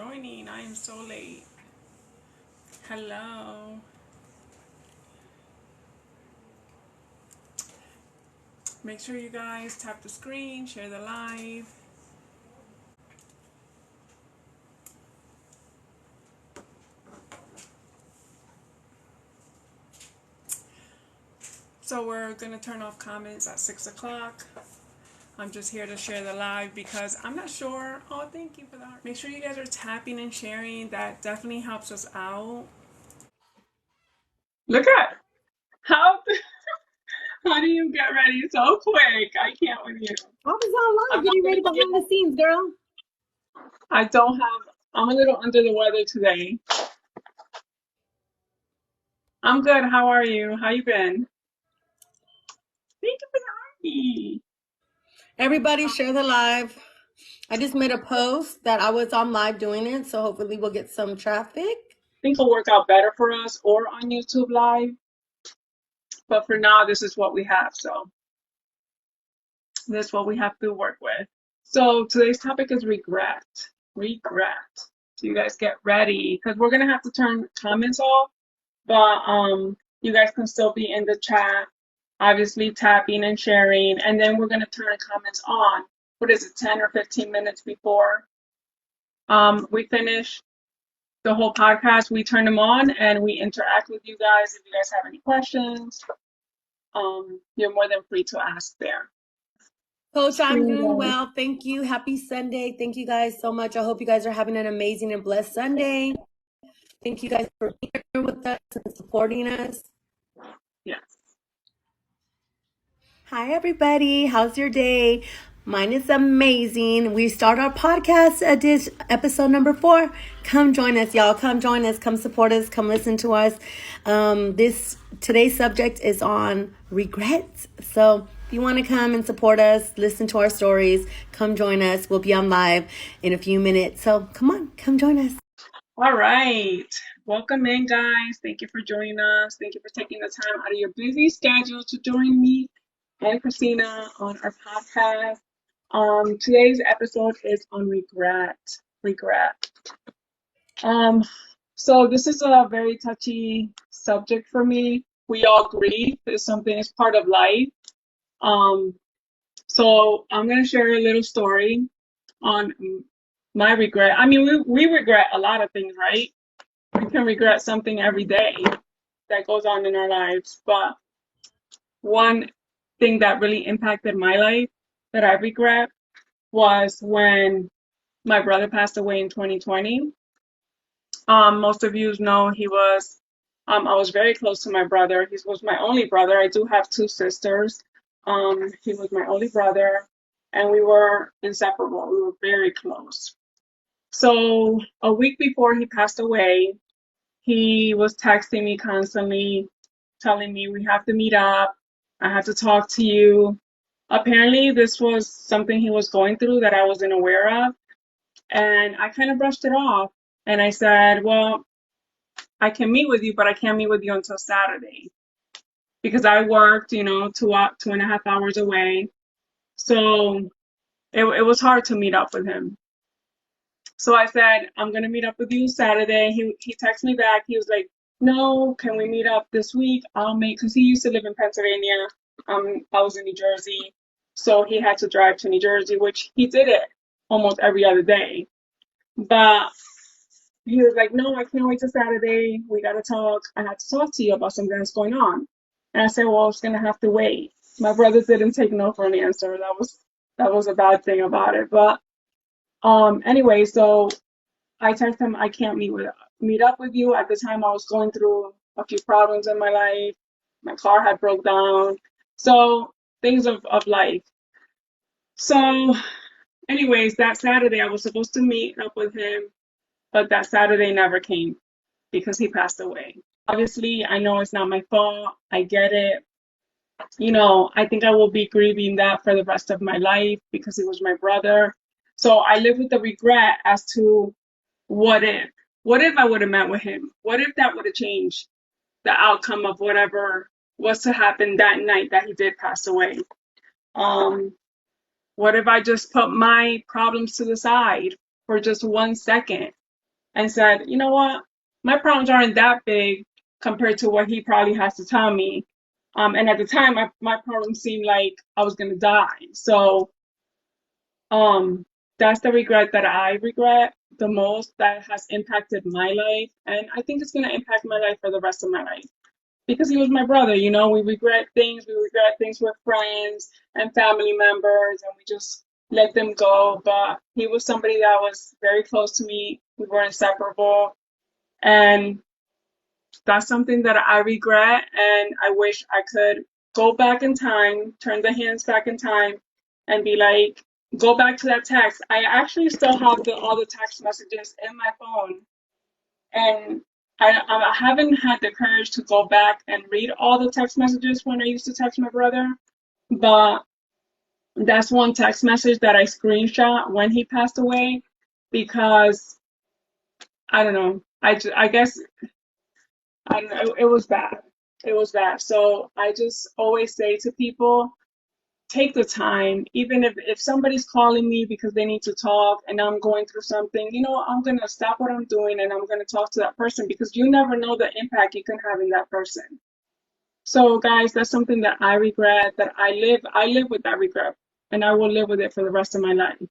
joining. I am so late. Hello. Make sure you guys tap the screen, share the live. So we're going to turn off comments at 6 o'clock. I'm just here to share the live because I'm not sure. Oh, thank you for that. Make sure you guys are tapping and sharing. That definitely helps us out. Look at how do you get ready so quick? I can't with you. I was I'm online getting ready behind the scenes, girl. I don't have. I'm a little under the weather today. I'm good. How are you? How you been? Thank you for the hearty. Everybody share the live. I just made a post that I was on live doing it, so hopefully we'll get some traffic. I think it'll work out better for us or on YouTube Live. But for now, this is what we have. So this is what we have to work with. So today's topic is regret. Regret. So you guys get ready because we're gonna have to turn comments off, but you guys can still be in the chat, obviously tapping and sharing, and then we're gonna turn comments on. What is it, 10 or 15 minutes before we finish the whole podcast? We turn them on and we interact with you guys. If you guys have any questions, you're more than free to ask there. Coach, I'm doing well. Thank you. Happy Sunday. Thank you guys so much. I hope you guys are having an amazing and blessed Sunday. Thank you guys for being here with us and supporting us. Yes. Hi, everybody. How's your day? Mine is amazing. We start our podcast at this episode number 4. Come join us, y'all. Come join us. Come support us. Come listen to us. Today's subject is on regrets. So if you want to come and support us, listen to our stories, come join us. We'll be on live in a few minutes. So come on, come join us. All right. Welcome in, guys. Thank you for joining us. Thank you for taking the time out of your busy schedule to join me and Christina on our podcast. Today's episode is on regret. Regret. So this is a very touchy subject for me. We all grieve. It's something, it's part of life. So I'm gonna share a little story on my regret. I mean, we regret a lot of things, right? We can regret something every day that goes on in our lives. But one thing that really impacted my life that I regret was when my brother passed away in 2020. Most of you know I was very close to my brother. He was my only brother. I do have 2 sisters. He was my only brother, and we were inseparable. We were very close. So a week before he passed away, he was texting me constantly, telling me we have to meet up. I have to talk to you. Apparently, this was something he was going through that I wasn't aware of. And I kind of brushed it off. And I said, well, I can meet with you, but I can't meet with you until Saturday because I worked, 2.5 hours away. So it was hard to meet up with him. So I said, I'm going to meet up with you Saturday. He texted me back. He was like, no, can we meet up this week? Because he used to live in Pennsylvania. I was in New Jersey. So he had to drive to New Jersey, which he did it almost every other day. But he was like, no, I can't wait till Saturday. We got to talk. I have to talk to you about something that's going on. And I said, well, it's going to have to wait. My brother didn't take no for an answer. That was a bad thing about it. But anyway, so I texted him, I can't meet up with you. At the time, I was going through a few problems in my life. My car had broke down. So things of life. So anyways, that Saturday, I was supposed to meet up with him, but that Saturday never came because he passed away. Obviously, I know it's not my fault. I get it. I think I will be grieving that for the rest of my life because he was my brother. So I live with the regret as to what if? What if I would have met with him? What if that would have changed the outcome of whatever was to happen that night that he did pass away? What if I just put my problems to the side for just 1 second and said, you know what, my problems aren't that big compared to what he probably has to tell me. And at the time, my problems seemed like I was gonna die. So um, that's the regret that I regret the most that has impacted my life. And I think it's gonna impact my life for the rest of my life. Because he was my brother, you know, we regret things with friends and family members, and we just let them go. But he was somebody that was very close to me. We were inseparable. And that's something that I regret, and I wish I could go back in time, turn the hands back in time, and be like, go back to that text. I actually still have all the text messages in my phone, and I haven't had the courage to go back and read all the text messages when I used to text my brother, but that's one text message that I screenshot when he passed away because I don't know. I guess I don't know. It was bad. It was bad. So I just always say to people, take the time, even if somebody's calling me because they need to talk and I'm going through something, you know, I'm gonna stop what I'm doing and I'm gonna talk to that person because you never know the impact you can have in that person. So guys, that's something that I regret, that I live with that regret and I will live with it for the rest of my life.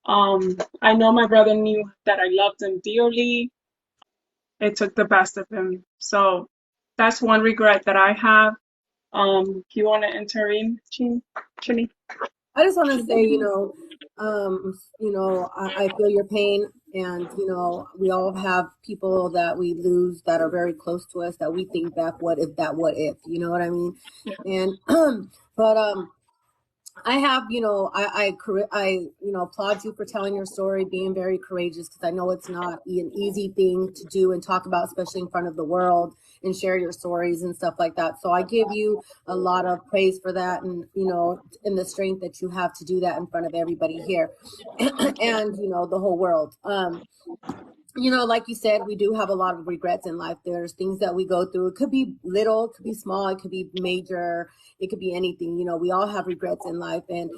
I know my brother knew that I loved him dearly. It took the best of him. So that's one regret that I have. You want to enter in, Chini? I just want to say, I feel your pain, and we all have people that we lose that are very close to us that we think back, what if, you know what I mean? And but I have, applaud you for telling your story, being very courageous, because I know it's not an easy thing to do and talk about, especially in front of the world and share your stories and stuff like that. So I give you a lot of praise for that, and and the strength that you have to do that in front of everybody here and the whole world. Like you said, we do have a lot of regrets in life. There's things that we go through. It could be little, it could be small, it could be major, it could be anything. We all have regrets in life. And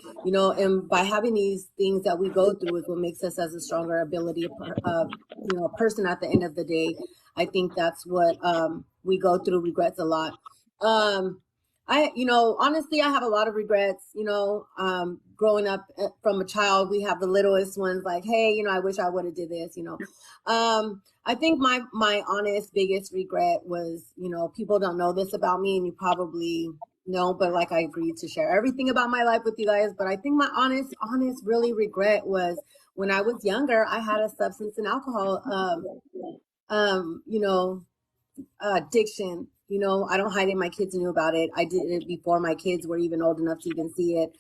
by having these things that we go through is what makes us as a stronger ability, person at the end of the day. I think that's what we go through regrets a lot. Honestly, I have a lot of regrets, growing up from a child. We have the littlest ones like, hey, I wish I would have did this, I think my honest biggest regret was, people don't know this about me and you probably know, but like I agreed to share everything about my life with you guys. But I think my honest, really regret was when I was younger, I had a substance and alcohol, addiction. I don't hide it. My kids knew about it. I did it before my kids were even old enough to even see it,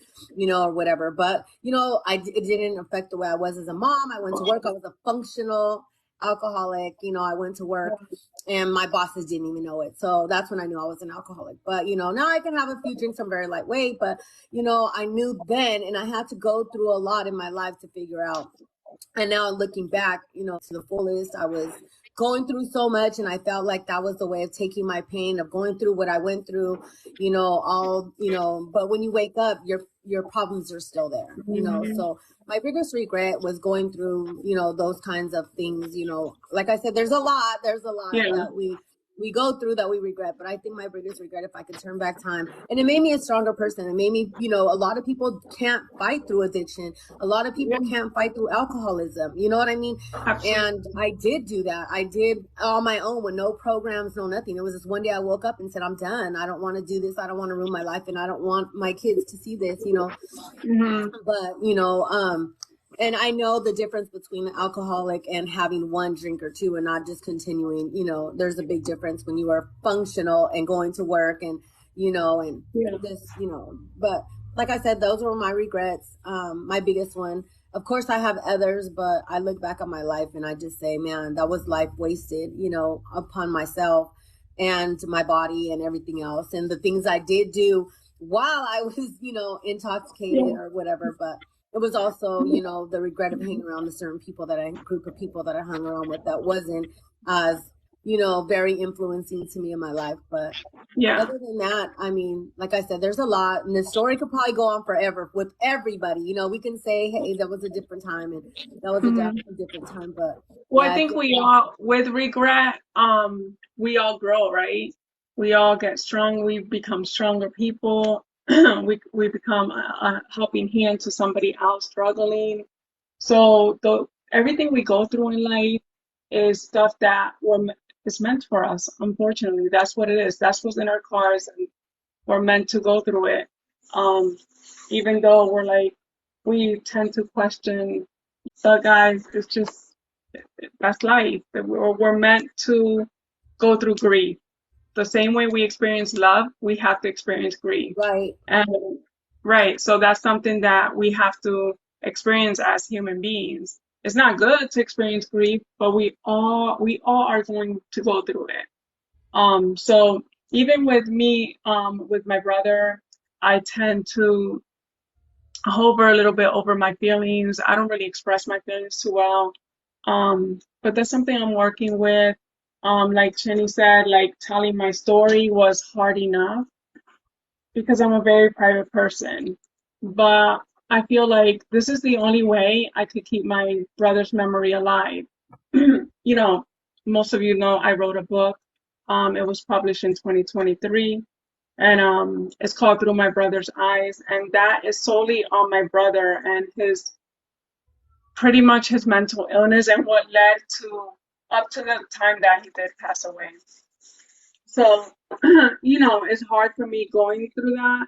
or whatever. But, it didn't affect the way I was as a mom. I went to work. I was a functional alcoholic. I went to work and my bosses didn't even know it. So that's when I knew I was an alcoholic. But, now I can have a few drinks. I'm very lightweight. But, I knew then, and I had to go through a lot in my life to figure out. And now looking back, to the fullest, I was going through so much, and I felt like that was the way of taking my pain, of going through what I went through, but when you wake up, your problems are still there, so my biggest regret was going through, those kinds of things, like I said, there's a lot Yeah. that we go through that we regret. But I think my biggest regret, if I could turn back time, and it made me a stronger person. It made me, a lot of people can't fight through addiction. A lot of people can't fight through alcoholism. You know what I mean? Absolutely. And I did do that. I did on my own with no programs, no nothing. It was just one day I woke up and said, I'm done. I don't want to do this. I don't want to ruin my life. And I don't want my kids to see this, But, and I know the difference between an alcoholic and having one drink or two and not just continuing. There's a big difference when you are functional and going to work and, this, but like I said, those were my regrets. My biggest one. Of course, I have others, but I look back on my life and I just say, man, that was life wasted, upon myself and my body and everything else. And the things I did do while I was, intoxicated or whatever. But it was also, the regret of hanging around a certain group of people that I hung around with that wasn't as, very influencing to me in my life. But other than that, I mean, like I said, there's a lot, and the story could probably go on forever with everybody. We can say, hey, that was a different time and that was a different time. But Well, I Yeah, I think feel we that. all, with regret, we all grow, right? We all get strong. We become stronger people. We become a helping hand to somebody else struggling. So the everything we go through in life is stuff that is meant for us. Unfortunately, that's what it is. That's what's in our cars, and we're meant to go through it. Um, Even though we're like, we tend to question, but guys, it's just that's life. We're meant to go through grief. The same way we experience love, we have to experience grief. Right. And right, so that's something that we have to experience as human beings. It's not good to experience grief, but we all are going to go through it. So even with me, with my brother, I tend to hover a little bit over my feelings. I don't really express my feelings too well. But that's something I'm working with. Like Chenny said, like telling my story was hard enough because I'm a very private person. But I feel like this is the only way I could keep my brother's memory alive. You know, most of you know I wrote a book. It was published in 2023, and it's called Through My Brother's Eyes, and that is solely on my brother and his pretty much his mental illness and what led to up to the time that he did pass away. So, it's hard for me going through that.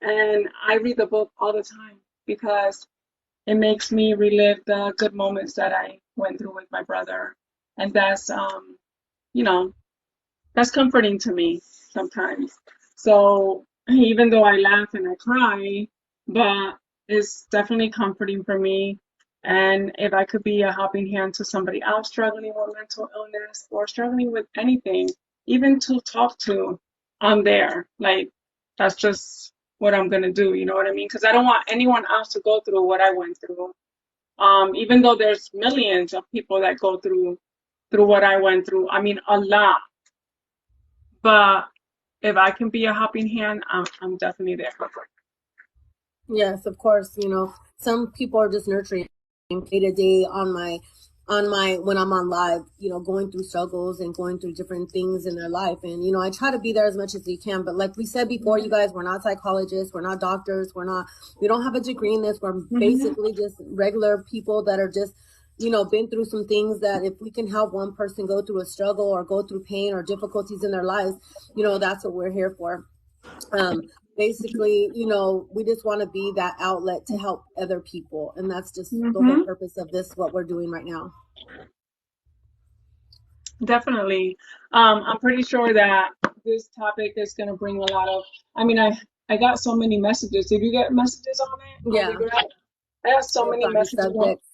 And I read the book all the time because it makes me relive the good moments that I went through with my brother. And you know, that's comforting to me sometimes. So even though I laugh and I cry, but it's definitely comforting for me. And if I could be a helping hand to somebody else struggling with mental illness or struggling with anything, even to talk to, I'm there. Like, that's just what I'm gonna do, you know what I mean? Because I don't want anyone else to go through what I went through. Even though there's millions of people that go through what I went through, I mean, a lot. But if I can be a helping hand, I'm definitely there. Yes, of course. Some people are just nurturing day to day on my when I'm on live, going through struggles and going through different things in their life. And I try to be there as much as we can. But like we said before, you guys, we're not psychologists, we're not doctors, we don't have a degree in this. We're Mhm. basically just regular people that are just been through some things that if we can help one person go through a struggle or go through pain or difficulties in their lives, that's what we're here for. um Basically, we just want to be that outlet to help other people, and that's just the whole Mhm. purpose of this, what we're doing right now. Definitely. I'm pretty sure that this topic is going to bring a lot of. I mean, I got so many messages. Did you get messages on it? On Yeah, Regret? I got so it's many on the messages on. subject.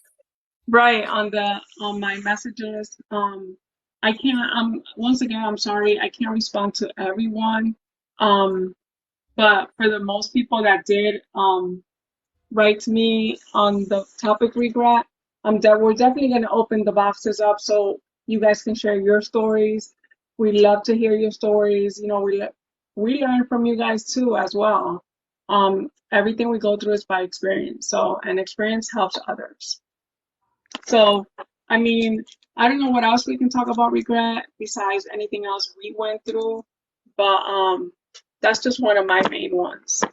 Right, on my messages. I can't. Once again, I'm sorry. I can't respond to everyone. Um, but for the most people that did, write to me on the topic regret. We're definitely going to open the boxes up so you guys can share your stories. We love to hear your stories. We learn from you guys too as well. Everything we go through is by experience. So, and experience helps others. So, I mean, I don't know what else we can talk about regret besides anything else we went through, but that's just one of my main ones.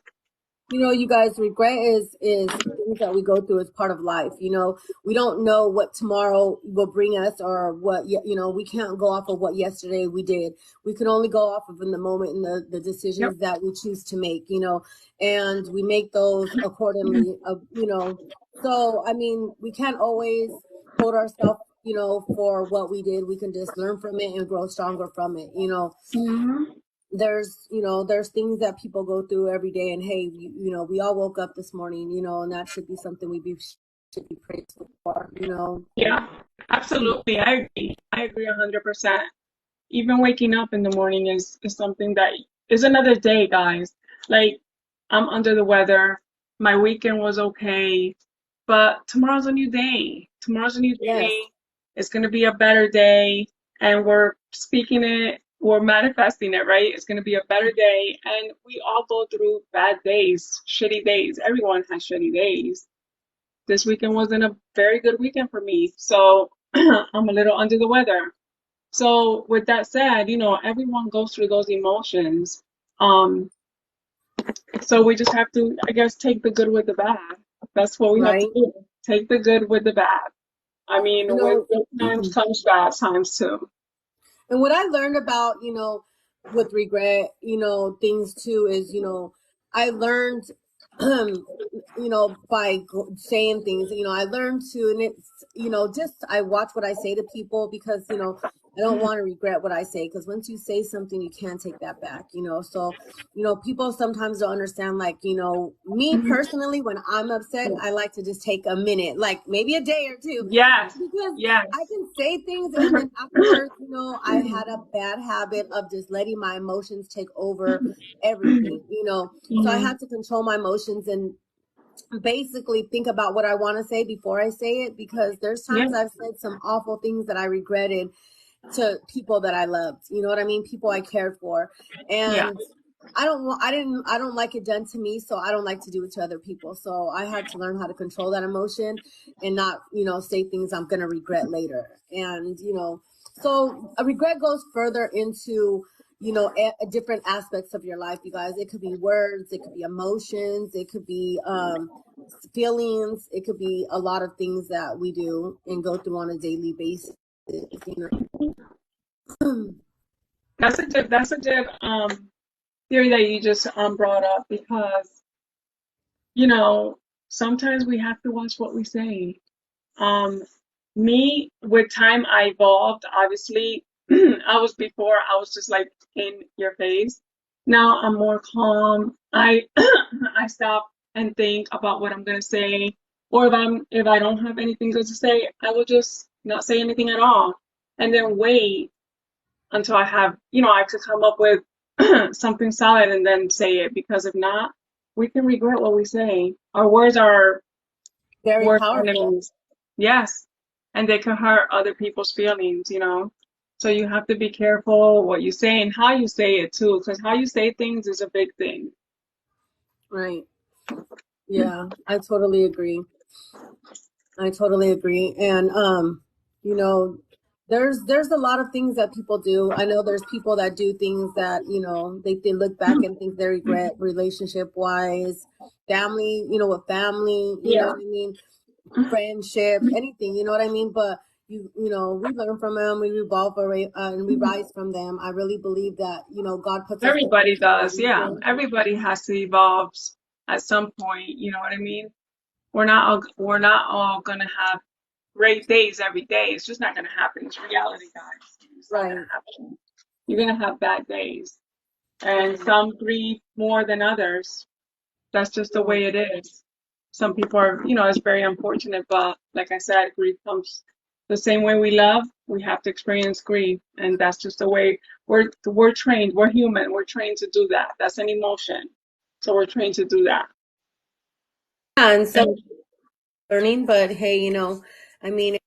You guys, regret is things that we go through as part of life. We don't know what tomorrow will bring us, or what we can't go off of what yesterday we did. We can only go off of in the moment and the Yep. decisions that we choose to make. And we make those accordingly. So I mean, we can't always hold ourselves for what we did. We can just learn from it and grow stronger from it. Mhm. There's things that people go through every day, and hey, we all woke up this morning, and that should be something should be praised for. Yeah, absolutely. I agree. I agree 100%. Even waking up in the morning is something that is another day, guys. Like, I'm under the weather. My weekend was okay, but tomorrow's a new day. Tomorrow's a new Yes. day. It's going to be a better day, and we're speaking it, we're manifesting it, right? It's going to be a better day, and we all go through bad days, shitty days. Everyone has shitty days. This weekend wasn't a very good weekend for me. So I'm a little under the weather. So with that said, everyone goes through those emotions. Um, so we just have to, I guess, take the good with the bad. That's what we have to right? do. Take the good with the bad. I mean, You with know, good times comes bad times too. and what I learned about, with regret, things too is, I learned, by saying things, I learned to, and it's, just I watch what I say to people because, I don't want to regret what I say because once you say something, you can't take that back, So, people sometimes don't understand, like, me personally, when I'm upset, I like to just take a minute, like maybe a day or two, Yes, because I yes. can say things and then afterwards, I had a bad habit of just letting my emotions take over everything, So I Mhm. had to control my emotions and basically think about what I want to say before I say it, because there's Yeah, times I've said some awful things that I regretted to people that I loved. You know what I mean? People I cared for. yeah. And I don't like it done to me, so I don't like to do it to other people. So I had to learn how to control that emotion and not, say things I'm going to regret later. And, so a regret goes further into, different aspects of your life, you guys. It could be words, it could be emotions, it could be feelings, it could be a lot of things that we do and go through on a daily basis, you know. That's a good theory that you just brought up because you know sometimes we have to watch what we say. Um, Me, with time, I evolved. Obviously, I was just like in your face. Now I'm more calm. I I stop and think about what I'm gonna say, or if I don't have anything good to say, I will just not say anything at all, and then wait until I have, I could come up with something solid and then say it. Because if not, we can regret what we say. Our words are Very worst powerful. enemies. Yes. And they can hurt other people's feelings. So you have to be careful what you say and how you say it too, because how you say things is a big thing. Right. Yeah, I totally agree. I totally agree. And you know, there's a lot of things that people do. I know there's people that do things that, they look back and think they regret relationship wise, family, with family, you know Yeah. what I mean? Friendship, anything, you know what I mean? But we learn from them, we revolve and we rise from them. I really believe that, God puts us together Everybody for a does. Yeah. reason. Everybody has to evolve at some point. You know what I mean? We're not all gonna have great days every day. It's just not gonna happen. It's reality, guys. It's not gonna Right. happen. You're gonna have bad days, and some grieve more than others. That's just the Right. way it is. Some people are, it's very unfortunate, but like I said, grief comes the same way we love. We have to experience grief, and that's just the way we're trained. We're human. We're trained to do that. That's an emotion, so we're trained to do that. Yeah, and so And learning, but hey, I mean,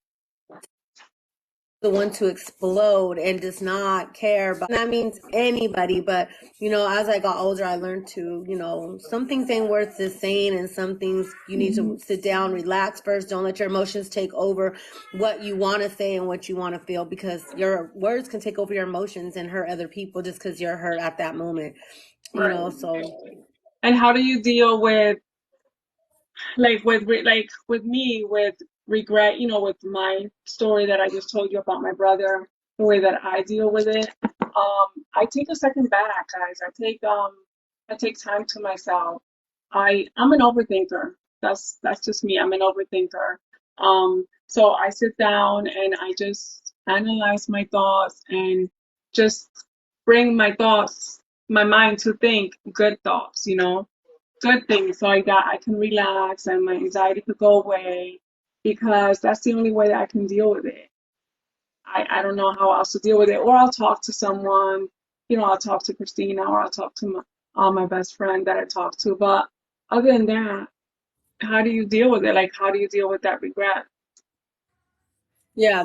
the one to explode and does not care about that means anybody. But as I got older, I learned to, some things ain't worth the saying, and some things you need to sit down, relax first. Don't let your emotions take over what you want to say and what you want to feel, because your words can take over your emotions and hurt other people just because you're hurt at that moment, right. so And how do you deal with like with me with regret, with my story that I just told you about my brother, the way that I deal with it. I take a second back, guys. I take time to myself. I'm an overthinker. That's just me. I'm an overthinker. So I sit down and I just analyze my thoughts and just bring my mind to think good thoughts, good things so that I can relax and my anxiety could go away, because that's the only way that I can deal with it. I don't know how else to deal with it. Or I'll talk to someone, I'll talk to Christina, or I'll talk to my best friend that I talk to. But other than that, how do you deal with it? Like, how do you deal with that regret? yeah,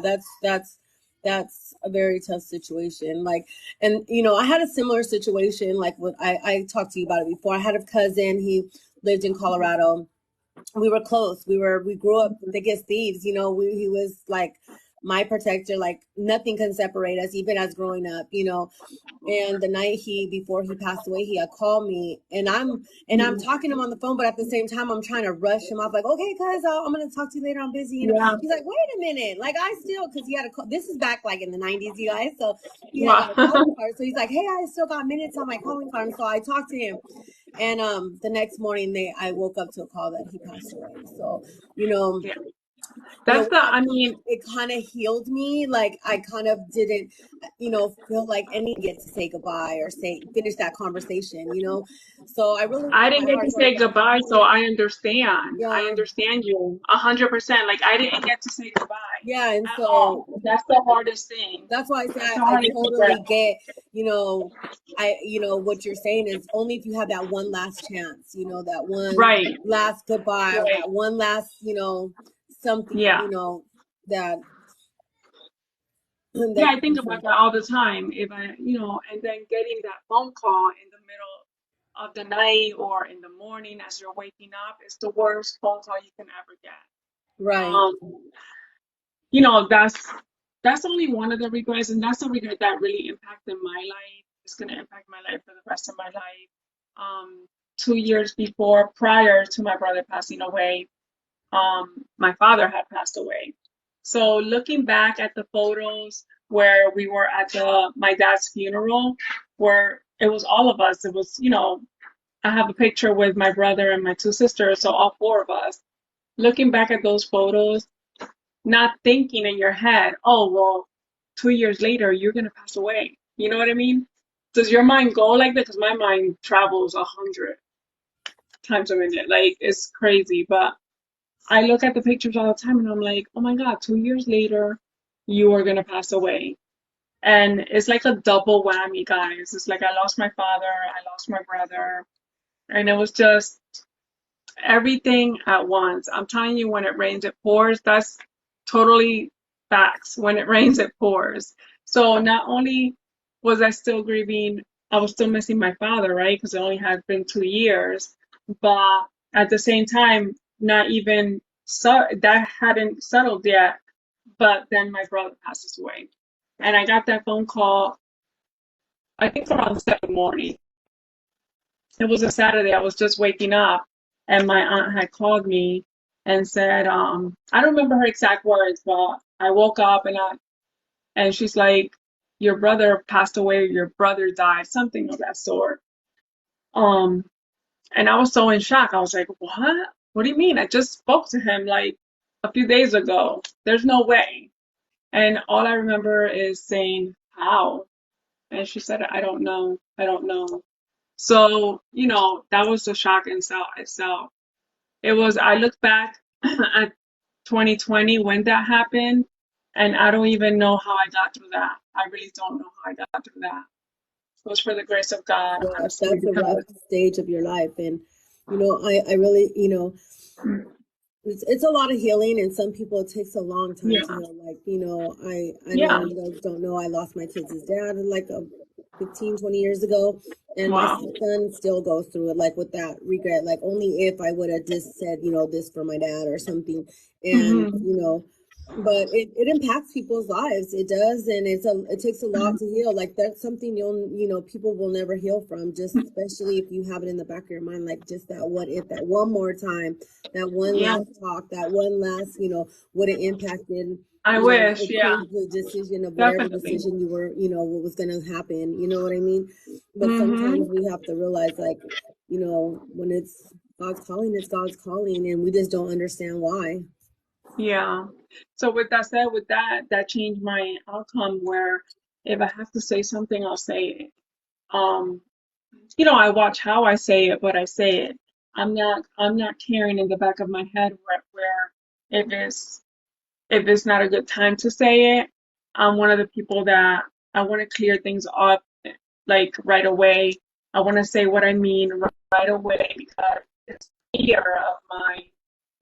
that's a very tough situation. Like, and I had a similar situation. Like, what I talked to you about it before. I had a cousin. He lived in Colorado. We were close. We grew up thick as thieves. He was like my protector. Like nothing can separate us, even as growing up, you know. And the night before he passed away, he had called me, and I'm talking to him on the phone, but at the same time I'm trying to rush him off, like, okay, cuz I'm gonna talk to you later, I'm busy, you know. Yeah. He's like, wait a minute, like I still, because he had a call, this is back like in the 90s, you guys, so he had got a Wow. calling card, so he's like, hey, I still got minutes on my calling card. And so I talked to him, and the next morning I woke up to a call that he passed away. So, you know, Yeah. you know, That's with the, that, I mean, it kind of healed me. Like I kind of didn't, you know, feel like any get to say goodbye or finish that conversation, you know. So I really I want didn't my get heart to goes say out to goodbye, so him. I understand. I Yeah, understand you 100%. Like I didn't get to say goodbye yeah, and at so all. That's the hardest thing. that's why I say That's the I hardest regret. totally get, you know, you know what you're saying is only if you have that one last chance, you know, that one Right. last goodbye or Right. that one last, you know, something, Yeah. you know, that Yeah, that I you think can about say. that all the time. If I, and then getting that phone call in the middle of the night or in the morning as you're waking up is the worst phone call you can ever get. Right, Um, you know, that's only one of the regrets, and that's a regret that really impacted my life. It's gonna impact my life for the rest of my life. 2 years before, prior to my brother passing away, my father had passed away. So looking back at the photos where we were at my dad's funeral, where it was all of us, it was, I have a picture with my brother and my two sisters, so all four of us. Looking back at those photos, not thinking in your head, oh, well, 2 years later, you're going to pass away. You know what I mean? Does your mind go like that? Because my mind travels 100 times a minute. Like, it's crazy. But I look at the pictures all the time and I'm like, oh my God, 2 years later, you are going to pass away. And it's like a double whammy, guys. It's like I lost my father, I lost my brother, and it was just everything at once. I'm telling you, when it rains, it pours. That's totally facts. When it rains, it pours. So not only was I still grieving, I was still missing my father, right? Because it only had been 2 years. But at the same time, not even so that hadn't settled yet. But then my brother passes away. And I got that phone call, I think around 7 morning. It was a Saturday. I was just waking up, and my aunt had called me and said, I don't remember her exact words, but I woke up and she's like, "Your brother passed away. Your brother died," something of that sort. Um, and I was so in shock. I was like, "What? What do you mean? I just spoke to him like a few days ago. There's no way." And all I remember is saying, "How?" And she said, "I don't know. I don't know." So, that was a shock in itself. It was, I look back at 2020 when that happened, and I don't even know how I got through that. I really don't know how I got through that. It was for the grace of God, yes, honestly, that's a rough because, stage of your life, and you know, I really, you know, it's a lot of healing, and some people it takes a long time to yeah, heal. Like, you know, I know yeah, you guys don't know, I lost my kids' dad like 15, 20 years ago, and my wow. son still goes through it, like with that regret, like only if I would have just said, you know, this for my dad or something. And Hmm. you know, but it impacts people's lives, it does, and it takes a lot to heal. Like that's something you know, people will never heal from, just especially if you have it in the back of your mind, like just that what if, that one more time, that one Yeah, last talk, that one last, you know, would it impacted, I you know, wish, it yeah, changed the decision of whatever definitely. decision you were, you know, what was going to happen, you know what I mean? But sometimes Hmm. we have to realize, like, you know, when it's God's calling, it's God's calling, and we just don't understand why. Yeah. So with that said, with that changed my outcome where if I have to say something, I'll say it. Um, I watch how I say it, but I say it. I'm not carrying in the back of my head where if it's not a good time to say it, I'm one of the people that I want to clear things up like right away. I want to say what I mean right away because it's fear of mine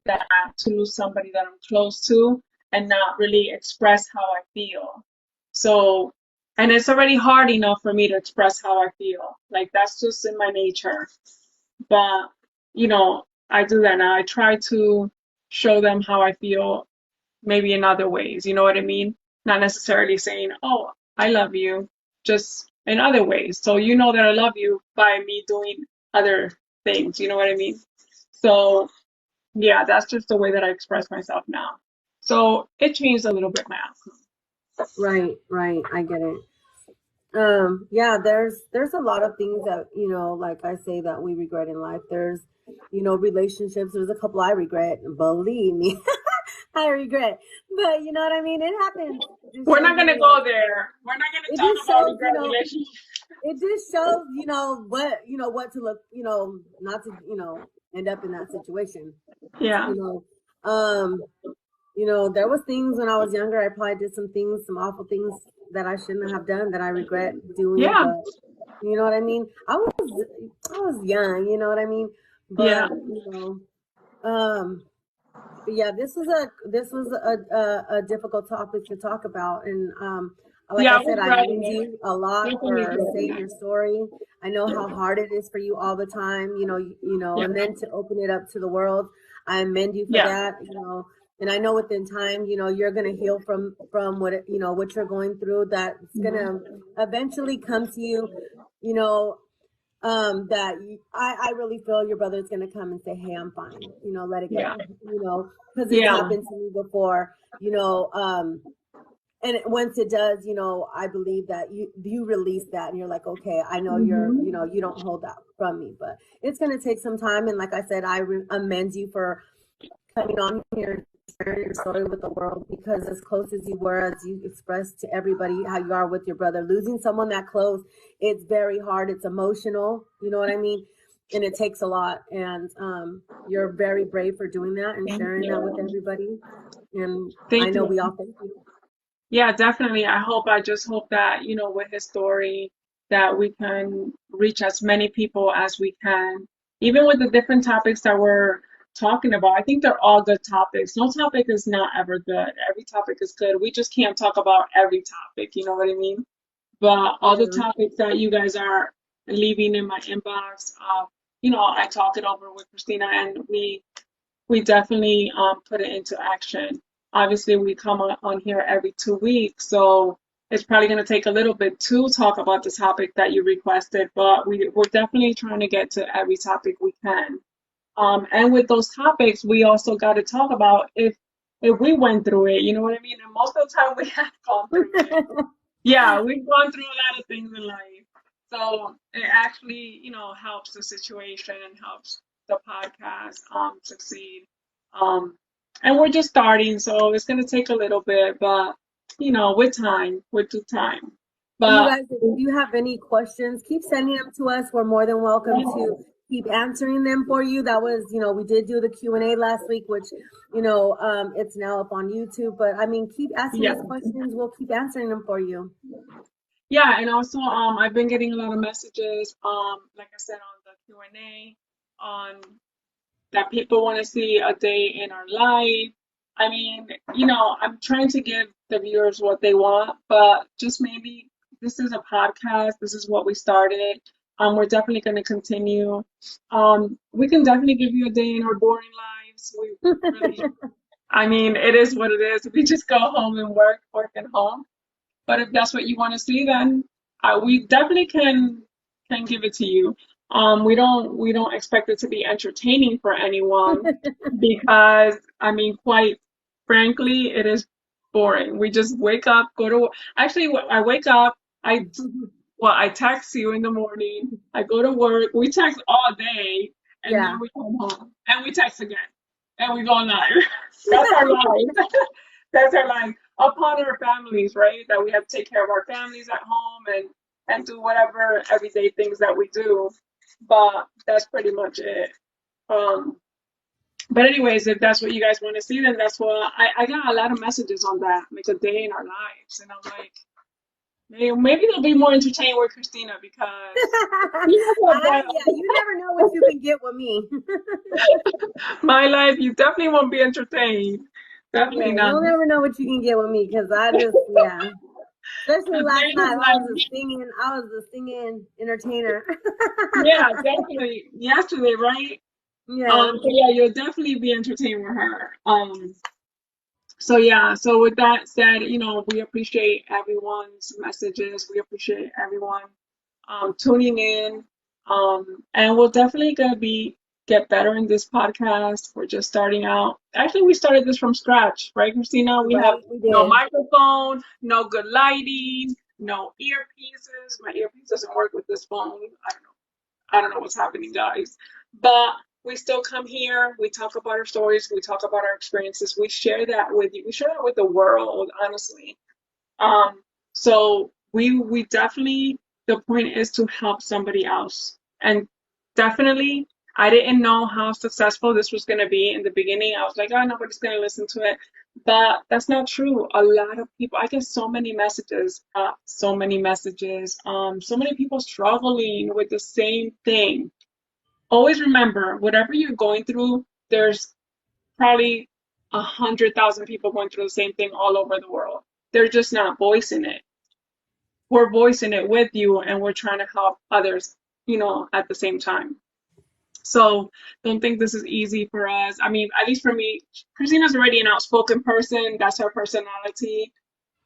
that to lose somebody that I'm close to and not really express how I feel. So, and it's already hard enough for me to express how I feel. Like that's just in my nature. But, I do that now. I try to show them how I feel maybe in other ways. You know what I mean? Not necessarily saying, "Oh, I love you," just in other ways. So you know that I love you by me doing other things. You know what I mean? So yeah, that's just the way that I express myself now. So it changed a little bit my outcome. Right, right. I get it. Yeah, there's a lot of things that, like I say, that we regret in life. There's, relationships. There's a couple I regret, believe me. I regret. But you know what I mean? It happens. It just We're shows not you gonna like go there. We're not gonna it talk just about shows, regret relationships. it just shows, what to look, not to, end up in that situation. Yeah, You know. There was things when I was younger. I probably did some things, some awful things that I shouldn't have done that I regret doing. yeah, But you know what I mean? I was young. You know what I mean? yeah, But but yeah, this was a difficult topic to talk about, and like I yeah. said, We're I dreading commend it. you a lot Definitely for dreading saying it. your story. I know how hard it is for you all the time, Yeah, and then to open it up to the world. I commend you for yeah, that, and I know within time, you're gonna heal from what you're going through. That's mhm, gonna eventually come to you, you know, I really feel your brother's going to come and say, hey, I'm fine, let it yeah, go, because it's yeah. happened to me before, and once it does, I believe that you release that and you're like, okay, I know Hmm. you don't hold that from me, but it's going to take some time. And like I said, amend you for coming on here and sharing your story with the world, because as close as you were, as you expressed to everybody how you are with your brother, losing someone that close, it's very hard. It's emotional. You know what I mean? And it takes a lot. And you're very brave for doing that and Thank sharing that with you. everybody. And I Thank know we you. all thank you. Yeah, definitely. I just hope that, with his story, that we can reach as many people as we can. Even with the different topics that we're talking about, I think they're all good topics. No topic is not ever good. Every topic is good. We just can't talk about every topic, you know what I mean? But all the Yeah. topics that you guys are leaving in my inbox, I talk it over with Christina, and we definitely put it into action. Obviously, we come on here every 2 weeks, so it's probably going to take a little bit to talk about the topic that you requested, but we're definitely trying to get to every topic we can. And with those topics, we also got to talk about if we went through it, you know what I mean? And most of the time, we have gone through it. Yeah, we've gone through a lot of things in life. So it actually, helps the situation and helps the podcast succeed. Um and we're just starting, so it's gonna take a little bit, but with time, with due time. You But guys, if you have any questions, keep sending them to us. We're more than welcome to keep answering them for you. That was, we did do the Q&A last week, which, it's now up on YouTube. But I mean, keep asking yeah. us questions. We'll keep answering them for you. Yeah, and also I've been getting a lot of messages, like I said on the Q&A, on that people want to see a day in our life. I mean, I'm trying to give the viewers what they want, but just maybe this is a podcast. This is what we started. We're definitely going to continue. We can definitely give you a day in our boring lives. We really, I mean, it is what it is. We just go home and work and home. But if that's what you want to see, then we definitely can give it to you. We don't expect it to be entertaining for anyone because I mean, quite frankly, it is boring. We just wake up, go to actually I wake up, I text you in the morning, I go to work, we text all day, and then Yeah. we come home and we text again and we go live. That's our life. That's our life. Upon our families, right? That we have to take care of our families at home and do whatever everyday things that we do. But that's pretty much it. Um, but anyways, if that's what you guys want to see, then that's what I got a lot of messages on that, like a day in our lives, and I'm like, maybe they'll be more entertained with Christina because Yeah, you never know what you can get with me. my life, you definitely won't be entertained. Definitely Yeah, not. you'll never know what you can get with me, because yeah. Especially A last day in night, his life. I was the singing entertainer. Yeah, definitely. Yesterday, right? Yeah. So yeah, you'll definitely be entertained with her. So yeah, so with that said, we appreciate everyone's messages. We appreciate everyone tuning in. And we're definitely gonna be get better in this podcast. We're just starting out. Actually, we started this from scratch, right, Christina? We have Right, we no did. microphone, no good lighting, no earpieces. My earpiece doesn't work with this phone. I don't know what's happening, guys. But we still come here. We talk about our stories. We talk about our experiences. We share that with you. We share that with the world, honestly. Um, so we definitely, the point is to help somebody else. And definitely, I didn't know how successful this was going to be in the beginning. I was like, oh, nobody's going to listen to it. But that's not true. A lot of people, I get so many messages, so many people struggling with the same thing. Always remember, whatever you're going through, there's probably 100,000 people going through the same thing all over the world. They're just not voicing it. We're voicing it with you, and we're trying to help others, at the same time. So don't think this is easy for us. I mean, at least for me, Christina's already an outspoken person. That's her personality.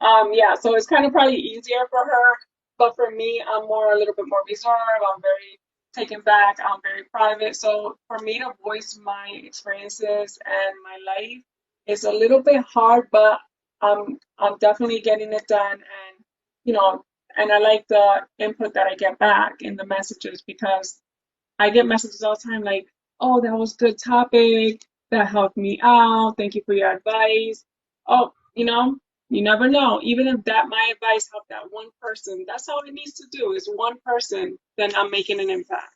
Yeah, so it's kind of probably easier for her, but for me, I'm a little bit more reserved. I'm very taken back. I'm very private. So for me to voice my experiences and my life is a little bit hard, but I'm definitely getting it done, and you know, and I like the input that I get back in the messages because I get messages all the time like, "Oh, that was good topic. That helped me out. Thank you for your advice." Oh, you never know. Even if that my advice helped that one person, that's all it needs to do is one person, then I'm making an impact.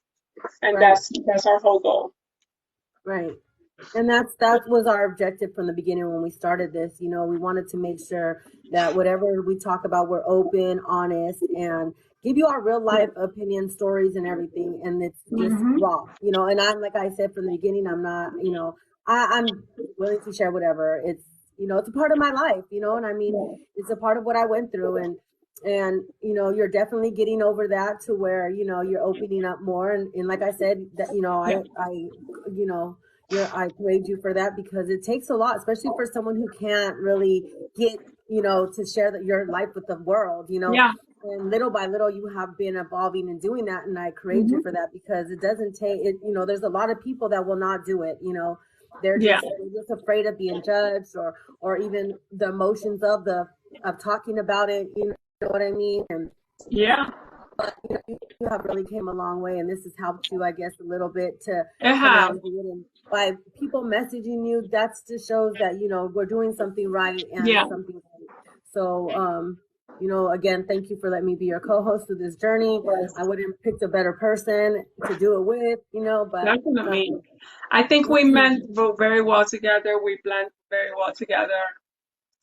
And Right. that's our whole goal. Right. And that was our objective from the beginning when we started this. We wanted to make sure that whatever we talk about, we're open, honest, and give you our real life opinion, stories, and everything. And it's just Hmm. raw. And I'm like I said from the beginning, I'm not. I'm willing to share whatever. It's a part of my life. And I mean, it's a part of what I went through, and you're definitely getting over that to where you're opening up more, and like I said, that Yeah. I you know I praise you for that because it takes a lot, especially for someone who can't really get, to share your life with the world. Yeah. And little by little, you have been evolving and doing that. And I praise you Hmm. for that because it doesn't take it. There's a lot of people that will not do it. They're Yeah. just afraid of being judged or even the emotions of talking about it. You know what I mean? And Yeah. you have really came a long way, and this has helped you, I guess, a little bit to It come has. out through it. And by people messaging you, that just shows that we're doing something right and Yeah. something right. So, again, thank you for letting me be your co-host of this journey. I wouldn't have picked a better person to do it with, but Definitely. I think we we'll see. meant very well together. We blend very well together.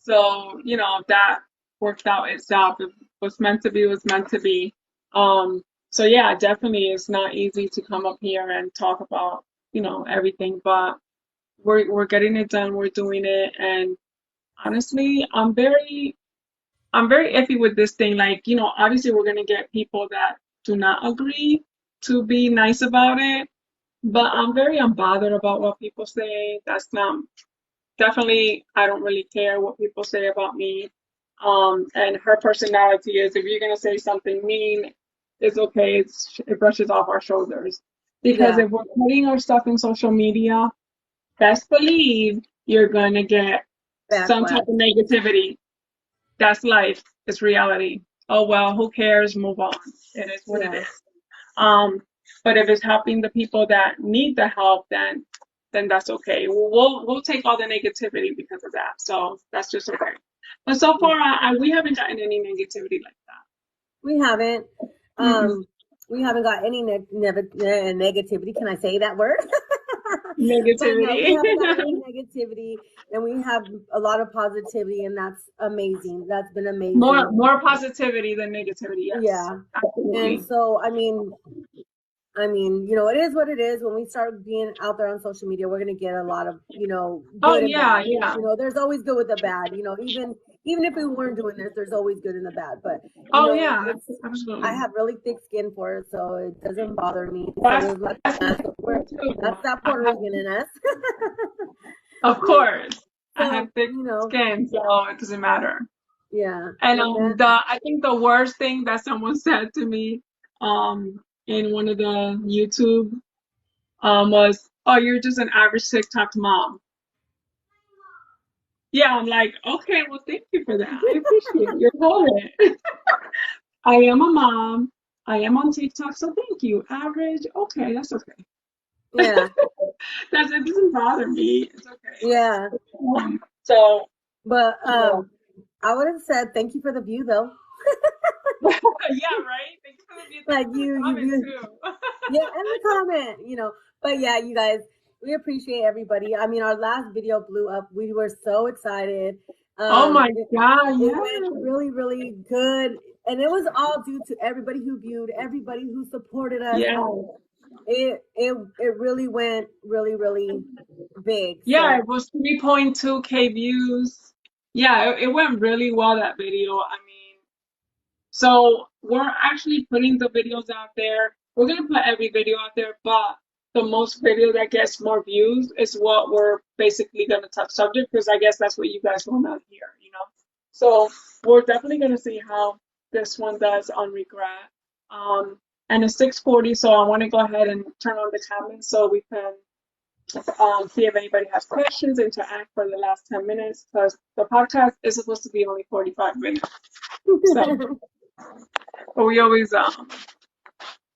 So, that worked out itself. It was meant to be, was meant to be. Um, so yeah, definitely it's not easy to come up here and talk about, everything, but we're getting it done, we're doing it, and honestly, I'm very iffy with this thing. Like, obviously we're gonna get people that do not agree to be nice about it, but I'm very unbothered about what people say. That's not definitely, I don't really care what people say about me. And her personality is if you're gonna say something mean, it's okay. It brushes off our shoulders. Because Yeah, if we're putting our stuff in social media, best believe you're gonna get some type backlash. of negativity. That's life. It's reality. Oh well, who cares? Move on. It is what it Yeah. is. Um, but if it's helping the people that need the help, then that's okay. We'll take all the negativity because of that. So that's just okay. But so far, we haven't gotten any negativity like We haven't. that. Mm-mm. We haven't got any negativity. Can I say that word? But no, we Negativity. haven't got any negativity, and we have a lot of positivity, and that's amazing. That's been more amazing. more positivity than negativity. Yes, Yeah. And absolutely. so, it is what it is. When we start being out there on social media, we're gonna get a lot of, Oh good and yeah, bad. yeah. There's always good with the bad. Even if we weren't doing this, there's always good in the bad. But Oh yeah, it's I absolutely. have really thick skin for it, so it doesn't bother me. So That's there's like that's me that's too. that I Puerto have, Rican in us. of course. I have So, thick you know, skin, so it doesn't matter. yeah. And And then, I think the worst thing that someone said to me in one of the YouTube was, "Oh, you're just an average TikTok mom." Yeah, I'm like, okay, well, thank you for that. I appreciate your comment. I am a mom. I am on TikTok, so thank you. Average, okay, that's okay. yeah, It doesn't bother me. It's okay. yeah. So But yeah, I would have said thank you for the view though. yeah, right. Thank you for the view. Thank Like you for the you comment viewed, too. yeah, and the comment, But yeah, you guys, we appreciate everybody. I mean, our last video blew up. We were so excited. Oh my It, God, it went yes. really, really good. And it was all due to everybody who viewed, everybody who supported us. Yeah. It really went really, really big. Yeah, So it was 3.2K views. Yeah, it went really well, that video. I mean, so we're actually putting the videos out there. We're gonna put every video out there, but the most video that gets more views is what we're basically gonna touch subject, because I guess that's what you guys want to hear. So we're definitely gonna see how this one does on regret. And it's 6:40, so I want to go ahead and turn on the comments so we can see if anybody has questions, interact for the last 10 minutes, because the podcast is supposed to be only 45 minutes. So, but we always,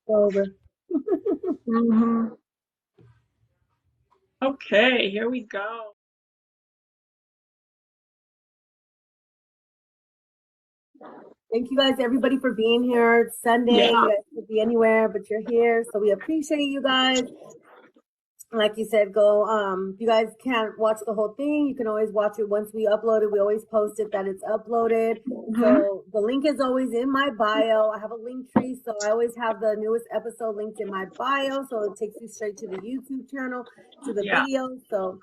over. mhm. Okay, here we go. Thank you guys, everybody, for being here. It's Sunday. Yeah. You guys could be anywhere, but you're here. So we appreciate you guys. Like you said, go. If you guys can't watch the whole thing, you can always watch it once we upload it. We always post it that it's uploaded. Mhm. So the link is always in my bio. I have a link tree, so I always have the newest episode linked in my bio. So it takes you straight to the YouTube channel, to the Yeah. video. So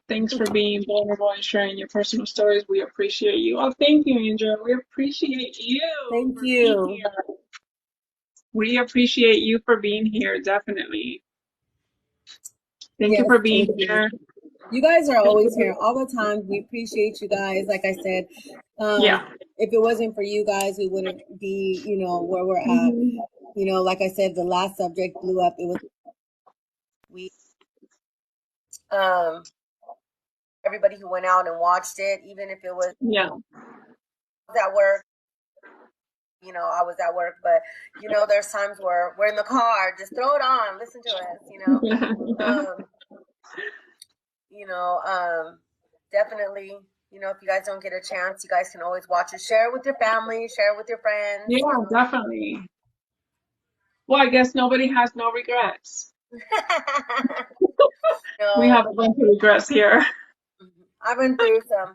Thanks for being vulnerable and sharing your personal stories. We appreciate you. Oh, thank you, Angel. We appreciate you thank for being you. here. We appreciate you for being here, definitely. Thank you Yes, for being thank you. here. You guys are Thank always you. here all the time. We appreciate you guys. Like I said, Yeah. if it wasn't for you guys, we wouldn't be, where we're at. Mhm. Like I said, the last subject blew up. It was everybody who went out and watched it, even if it was Yeah. at work. I was at work, but there's times where we're in the car, just throw it on, listen to us. Definitely, if you guys don't get a chance, you guys can always watch it. Share it with your family, share it with your friends. Yeah, definitely. Well, I guess nobody has no regrets. We have a bunch of regrets here. I've been through some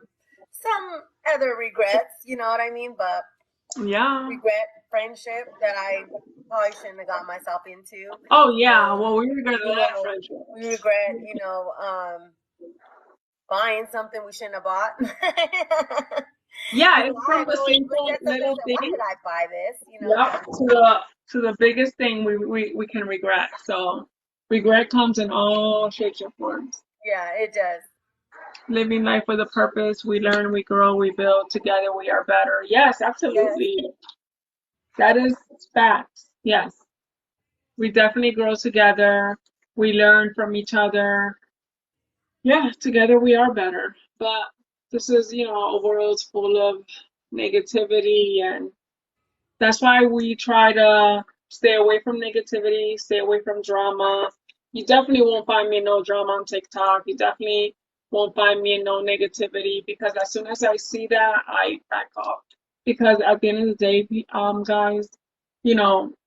other regrets, you know what I mean? But Yeah. regret friendship that I probably shouldn't have got myself into. Oh yeah. Well, we regret a lot of friendship. We regret, buying something we shouldn't have bought. Yeah, it's from the simple little thing. Why did I buy this? Yep. To the biggest thing we can regret. So regret comes in all shapes and forms. Yeah, it does. Living life with a purpose. We learn, we grow, we build. Together we are better. Yes, absolutely. Yes. That is facts. Yes. We definitely grow together. We learn from each other. Yeah, together we are better. But this is, a world full of negativity, and that's why we try to stay away from negativity, stay away from drama. You definitely won't find me in no drama on TikTok. You definitely won't find me in no negativity, because as soon as I see that, I back off. Because at the end of the day, guys,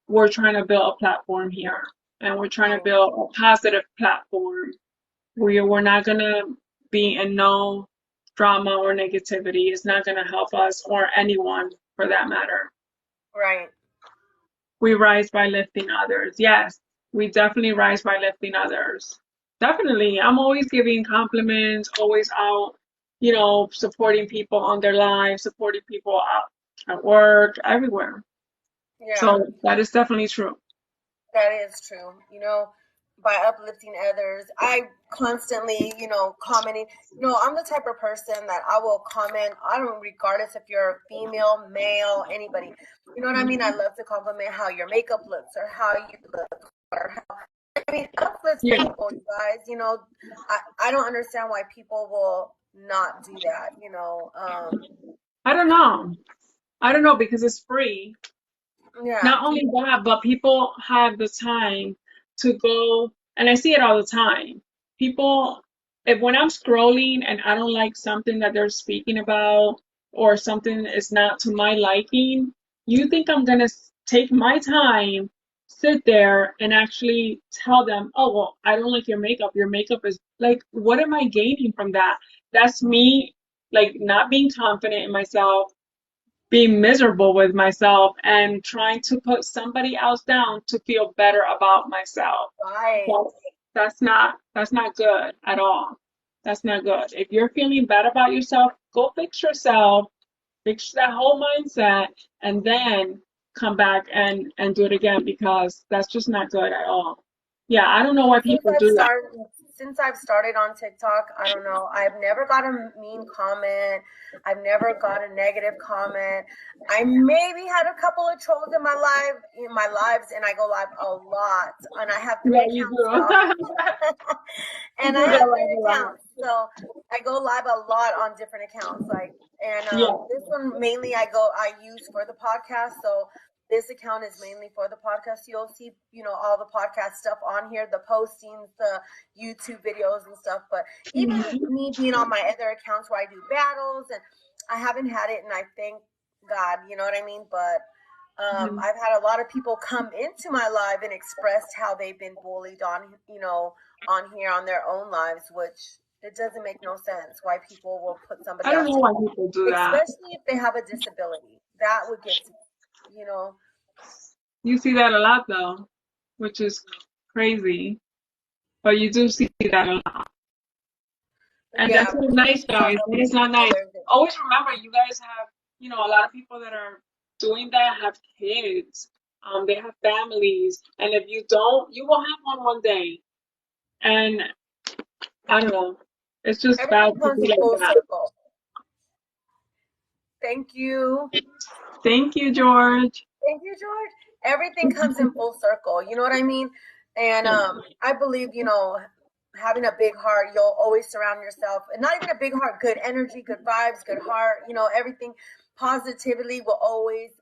we're trying to build a platform here, and we're trying to build a positive platform. We're not gonna be in no drama or negativity. It's not gonna help us or anyone for that matter. Right. We rise by lifting others. Yes, we definitely rise by lifting others. Definitely. I'm always giving compliments, always out, supporting people on their lives, supporting people out at work, everywhere. Yeah. So that is definitely true. That is true. by uplifting others. I constantly, commenting. I'm the type of person that I will comment. I don't, regardless if you're female, male, anybody. You know what I mean? I love to compliment how your makeup looks or how you look or how, I mean, uplifts Yeah. people, you guys. I don't understand why people will not do that. I don't know. I don't know because it's free. Yeah. Not only that, but people have the time to go, and I see it all the time. People, if when I'm scrolling and I don't like something that they're speaking about or something is not to my liking, you think I'm gonna take my time, sit there and actually tell them, oh, well, I don't like your makeup. Your makeup is like, what am I gaining from that? That's me, like, not being confident in myself, being miserable with myself and trying to put somebody else down to feel better about myself. Right. That's not good at all. That's not good. If you're feeling bad about yourself, go fix yourself, fix that whole mindset, and then come back and do it again because that's just not good at all. Yeah, I don't know why Since people I've do that. started, since I've started on TikTok, I don't know. I've never got a mean comment. I've never got a negative comment. I maybe had a couple of trolls in my lives, and I go live a lot. And I have Yeah, three you accounts, do. y'all. You And I do go have like three a lot. accounts, so I go live a lot on different accounts. Yeah. This one mainly I use for the podcast. So this account is mainly for the podcast. You'll see, all the podcast stuff on here, the postings, the YouTube videos and stuff. But even Mhm. me being on my other accounts where I do battles, and I haven't had it, and I thank God, you know what I mean? But Mhm. I've had a lot of people come into my live and expressed how they've been bullied on here on their own lives, which it doesn't make no sense why people will put I somebody don't else, know why people do that. especially if they have a disability. That would get to me, You see that a lot though, which is crazy. But you do see that a lot. And Yeah, that's not nice, guys. That is not nice. others. Always remember, you guys have, a lot of people that are doing that have kids. They have families. And if you don't, you will have one day. And I don't know. It's just bad Everything to comes be in like full that. circle. Thank you. Thank you, George. Thank you, George. Everything comes in full circle. You know what I mean? And I believe, having a big heart, you'll always surround yourself, and not even a big heart, good energy, good vibes, good heart, everything positively will always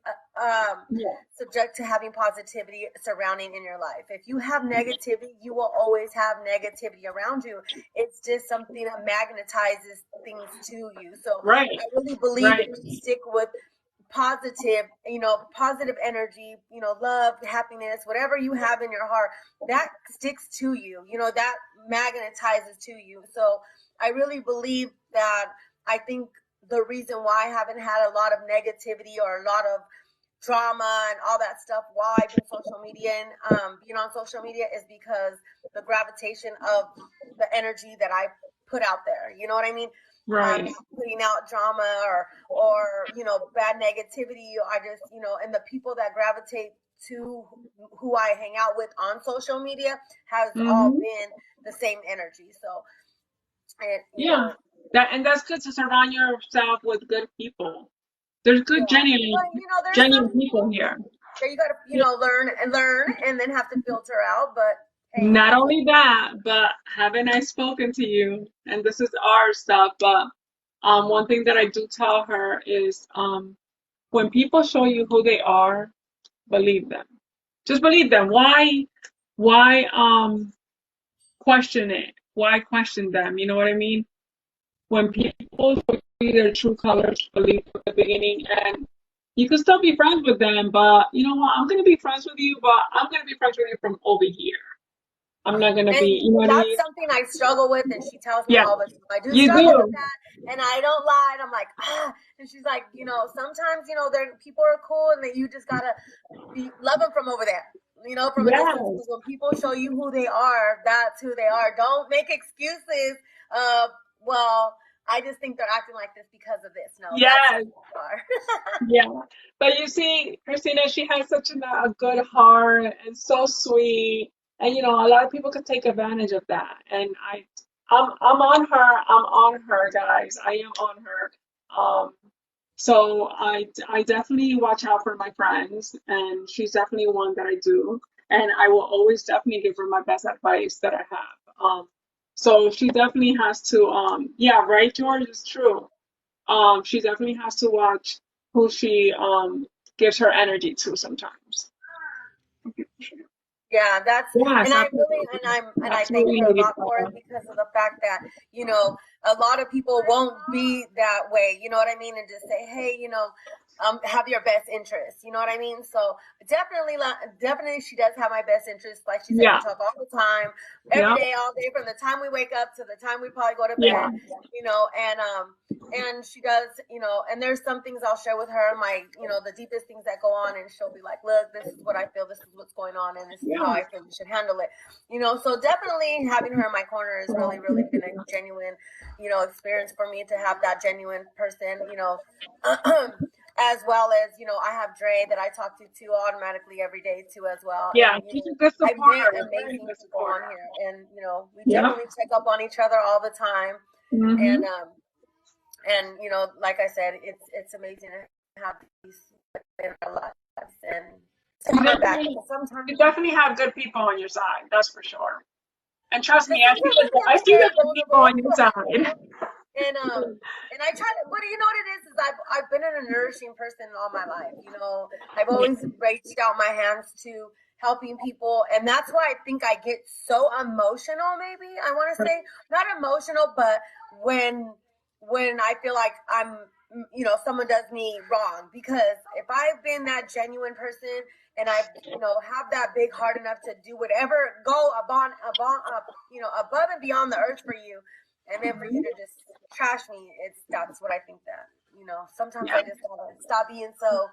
Yeah. subject to having positivity surrounding in your life. If you have negativity, you will always have negativity around you. It's just something that magnetizes things to you. So Right. I really believe Right. if you stick with positive energy, love, happiness, whatever you have in your heart, that sticks to you, that magnetizes to you. So I really believe that. I think the reason why I haven't had a lot of negativity or a lot of drama and all that stuff while I've been social media and being on social media is because the gravitation of the energy that I put out there. You know what I mean? Right. Not putting out drama or bad negativity. I just and the people that gravitate to who I hang out with on social media has all Hmm. been the same energy. So and Yeah. That's good to surround yourself with good people. There's good, yeah. genuine, But there's some genuine people people here. that you gotta learn and then have to filter out. But hey, Not only that, but haven't I spoken to you? And this is our stuff, but one thing that I do tell her is when people show you who they are, believe them. Just believe them. Why question it? Why question them? You know what I mean? When people show you their true colors, believe from the beginning, and you can still be friends with them, but you know what? I'm gonna be friends with you, but I'm gonna be friends with you from over here. I'm not gonna and be, you know what I that's mean? something I struggle with, and she tells me Yeah, all the time. I do you struggle with do. that, and I don't lie. And I'm like, and she's like, sometimes there people are cool, and that you just gotta love them from over there. From a distance, because Yes, when people show you who they are, that's who they are. Don't make excuses of, well, I just think they're acting like this because of this. No, that's who yes, they are. yeah. But you see, Christina, she has such a good heart and so sweet. And you know, a lot of people could take advantage of that. And I'm on her. I'm on her, guys. I am on her. So I definitely watch out for my friends, and she's definitely one that I do. And I will always definitely give her my best advice that I have. So she definitely has to, yeah, right, George, it's true. She definitely has to watch who she gives her energy to sometimes. Yeah, that's, Yes, and I really, absolutely. and I thank Absolutely, her a Lady lot for it Gaga. because of the fact that, you know, a lot of people won't be that way, you know what I mean? And just say, hey, you know, have your best interest, you know what I mean? So definitely, definitely she does have my best interest. Like she said, we Yeah, talk all the time, every yeah, day, all day, from the time we wake up to the time we probably go to yeah, bed, you know, and she does, you know, and there's some things I'll share with her, my, you know, the deepest things that go on, and she'll be like, look, this is what I feel, this is what's going on, and this is how yeah. I feel we should handle it, you know. So definitely having her in my corner is really, really been a genuine, you know, experience for me to have that genuine person, you know. As well as, you know, I have Dre that I talk to too automatically every day too as well. Yeah, And, you she's a know, good I've met supporter, very amazing good people on supporter. here, and, you know, we Yeah. definitely check up on each other all the time. Mm-hmm. And you know, like I said, it's amazing to have these in our lives and You coming back definitely, because sometimes, you definitely have good people on your side, that's for sure. And trust because me, sometimes we can I be see very the good people vulnerable, on your you side. know. And I try to, but you know what it is I've been a nourishing person all my life. You know, I've always reached out my hands to helping people, and that's why I think I get so emotional. Maybe I want to say not emotional, but when when I feel like I'm, you know, someone does me wrong, because if I've been that genuine person and I, you know, have that big heart enough to do whatever, go you know, above and beyond the earth for you, and then for you to just trash me, that's what I think that, you know, sometimes Yeah, I just gotta stop being so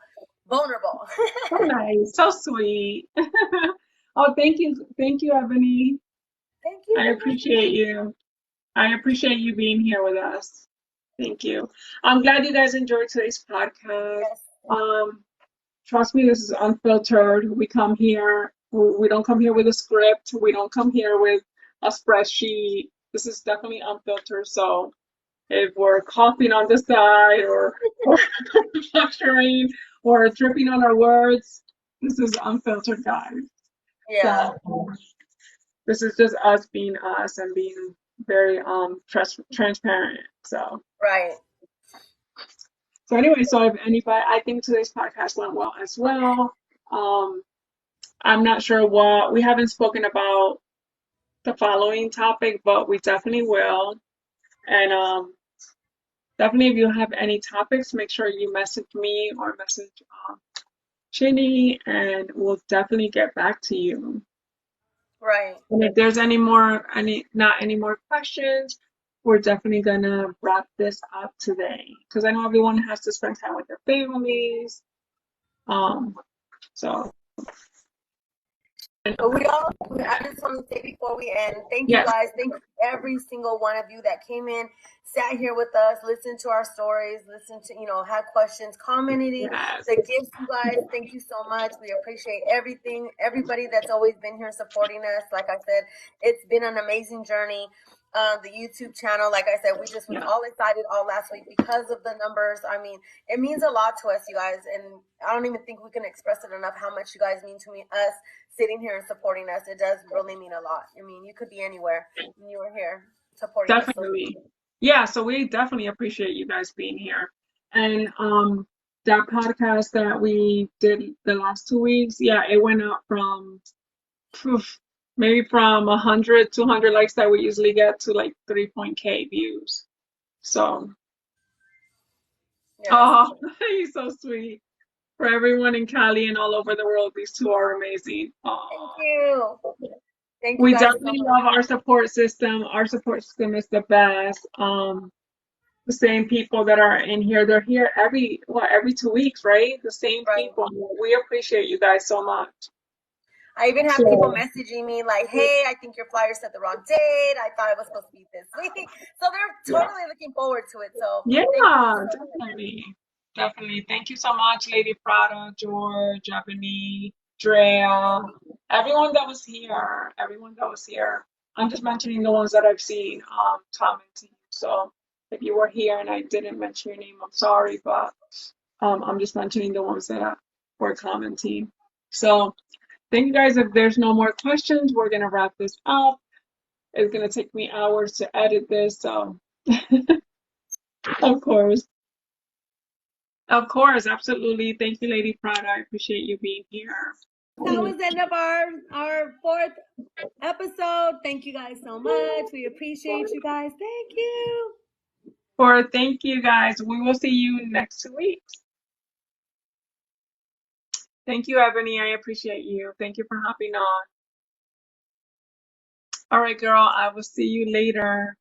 vulnerable. so nice, so sweet. Oh, thank you, Ebony. Thank you I for having appreciate me. you. I appreciate you being here with us. Thank you. I'm glad you guys enjoyed today's podcast. Yes. Um, Trust me, this is unfiltered. We come here, we don't come here with a script. We don't come here with a spreadsheet. This is definitely unfiltered. So if we're coughing on the side or fluctuating or tripping on our words, this is unfiltered, guys. Yeah. So this is just us being us and being very transparent. Right. So anyway, so if anybody, I think today's podcast went well as well. Um, I'm not sure what we haven't spoken about the following topic, but we definitely will. And definitely, if you have any topics, make sure you message me or message Chinny, and we'll definitely get back to you. Right. And if there's not any more questions, we're definitely gonna wrap this up today because I know everyone has to spend time with their families. Um, so But I just want to say before we end, thank you yes, guys. Thank you every single one of you that came in, sat here with us, listened to our stories, listened to, you know, had questions, commented yes, the gifts, you guys. Thank you so much. We appreciate everything. Everybody that's always been here supporting us. Like I said, it's been an amazing journey. The YouTube channel, like I said, we just was yeah, all excited all last week because of the numbers. I mean, it means a lot to us, you guys, and I don't even think we can express it enough how much you guys mean to me, us sitting here and supporting us. It does really mean a lot. I mean, you could be anywhere and you were here supporting us. So definitely. Yeah, so we definitely appreciate you guys being here. And that podcast that we did the last 2 weeks, yeah, it went up from poof, maybe from 100, 200 likes that we usually get to like 3.k views. So, yes, oh, he's so sweet. For everyone in Cali and all over the world, these two are amazing. thank Oh, you. Thank you we guys so definitely much. love our support system. Our support system is the best. The same people that are in here, they're here every 2 weeks, right? The same Right. people. We appreciate you guys so much. I even have people So, messaging me like, hey, I think your flyer said the wrong date. I thought it was supposed to be this week. So they're yeah. totally looking forward to it. So thank you Yeah, so much. definitely. Definitely. Thank you so much, Lady Prada, George, Ebony, Drea. everyone that was here. I'm just mentioning the ones that I've seen commenting. So if you were here and I didn't mention your name, I'm sorry, but I'm just mentioning the ones that were commenting. So thank you guys. If there's no more questions, we're gonna wrap this up. It's gonna take me hours to edit this, so of course. Of course, absolutely. Thank you, Lady Prada. I appreciate you being here. That was the end of our fourth episode. Thank you guys so much. We appreciate you guys. Thank you. Thank you guys. We will see you next 2 weeks. Thank you, Ebony. I appreciate you. Thank you for hopping on. All right, girl. I will see you later.